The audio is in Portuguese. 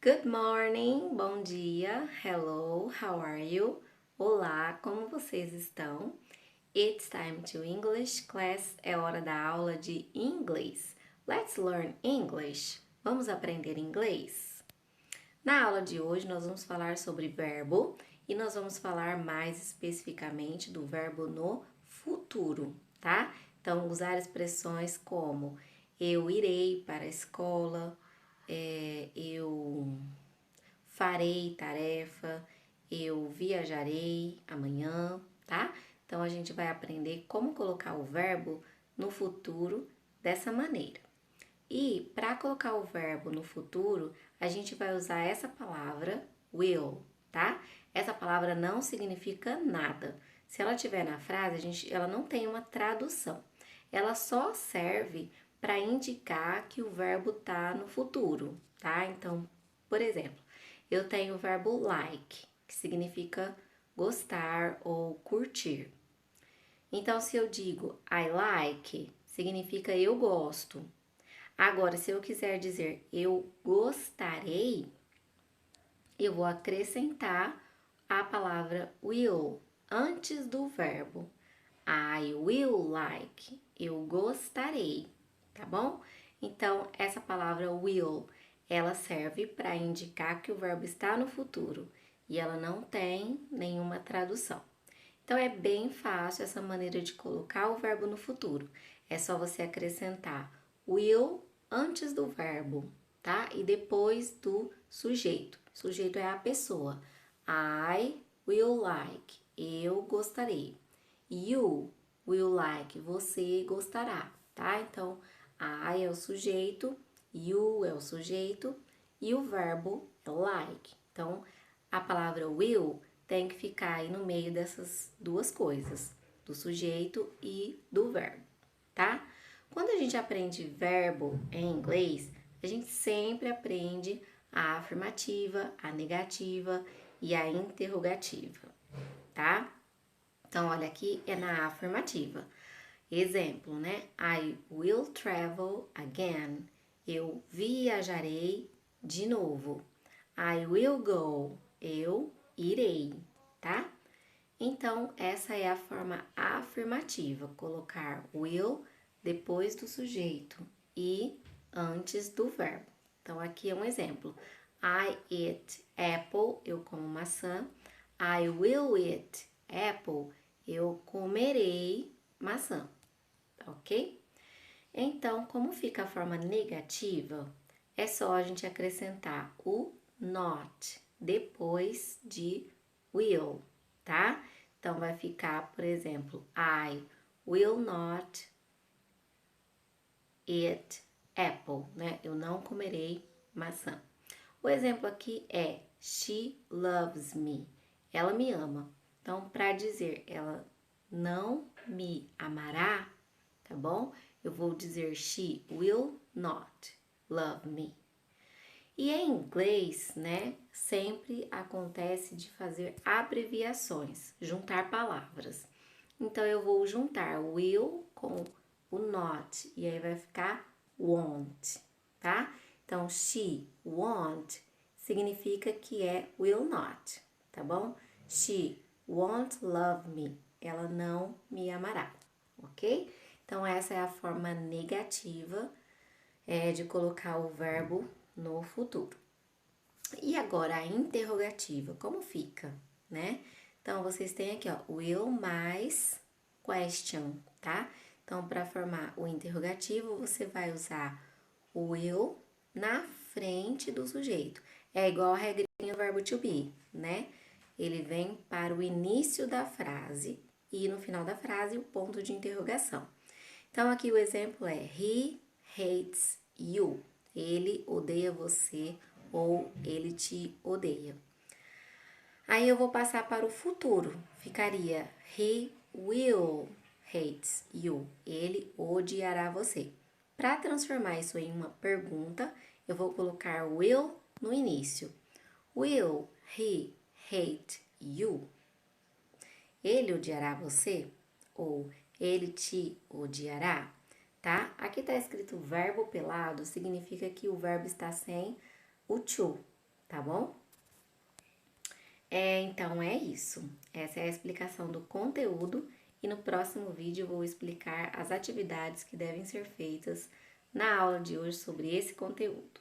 Good morning, bom dia, hello, how are you? Olá, como vocês estão? It's time to English class, é hora da aula de inglês. Let's learn English. Vamos aprender inglês? Na aula de hoje nós vamos falar sobre verbo e nós vamos falar mais especificamente do verbo no futuro, tá? Então, usar expressões como eu irei para a escola, eu farei tarefa, eu viajarei amanhã, tá? Então a gente vai aprender como colocar o verbo no futuro dessa maneira. E para colocar o verbo no futuro, a gente vai usar essa palavra will, tá? Essa palavra não significa nada. Se ela estiver na frase, ela não tem uma tradução. Ela só serve para indicar que o verbo tá no futuro, tá? Então, por exemplo, eu tenho o verbo like, que significa gostar ou curtir. Então, se eu digo I like, significa eu gosto. Agora, se eu quiser dizer eu gostarei, eu vou acrescentar a palavra will antes do verbo. I will like, eu gostarei, tá bom? Então, essa palavra will, ela serve para indicar que o verbo está no futuro e ela não tem nenhuma tradução. Então, é bem fácil essa maneira de colocar o verbo no futuro. É só você acrescentar will antes do verbo, tá? E depois do sujeito. O sujeito é a pessoa. I will like, eu gostarei. You will like, você gostará, tá? Então, I é o sujeito, you é o sujeito e o verbo é like. Então, a palavra will tem que ficar aí no meio dessas duas coisas, do sujeito e do verbo, tá? Quando a gente aprende verbo em inglês, a gente sempre aprende a afirmativa, a negativa e a interrogativa, tá? Então, olha aqui é na afirmativa. Exemplo, né? I will travel again. Eu viajarei de novo. I will go. Eu irei, tá? Então, essa é a forma afirmativa, colocar will depois do sujeito e antes do verbo. Então, aqui é um exemplo. I eat apple, eu como maçã. I will eat apple, eu comerei maçã, ok? Então, como fica a forma negativa, é só a gente acrescentar o not depois de will, tá? Então, vai ficar, por exemplo, I will not eat apple, né? Eu não comerei maçã. O exemplo aqui é she loves me. Ela me ama. Então, para dizer ela não me amará, tá bom? Eu vou dizer she will not love me. E em inglês, né, sempre acontece de fazer abreviações, juntar palavras. Então, eu vou juntar will com o not, e aí vai ficar won't, tá? Então, she won't significa que é will not, tá bom? She won't love me, ela não me amará, ok? Então, essa é a forma negativa de colocar o verbo no futuro. E agora a interrogativa, como fica, né? Então, vocês têm aqui, ó, will mais question, tá? Então, para formar o interrogativo, você vai usar o will na frente do sujeito. É igual a regrinha do verbo to be, né? Ele vem para o início da frase e no final da frase o ponto de interrogação. Então, aqui o exemplo é he hates you. Ele odeia você ou ele te odeia. Aí eu vou passar para o futuro. Ficaria he will hate you. Ele odiará você. Para transformar isso em uma pergunta, eu vou colocar will no início. Will he hate you? Ele odiará você? Ou ele te odiará? Tá? Aqui tá escrito verbo pelado, significa que o verbo está sem o to, tá bom? Então é isso. Essa é a explicação do conteúdo e no próximo vídeo eu vou explicar as atividades que devem ser feitas na aula de hoje sobre esse conteúdo.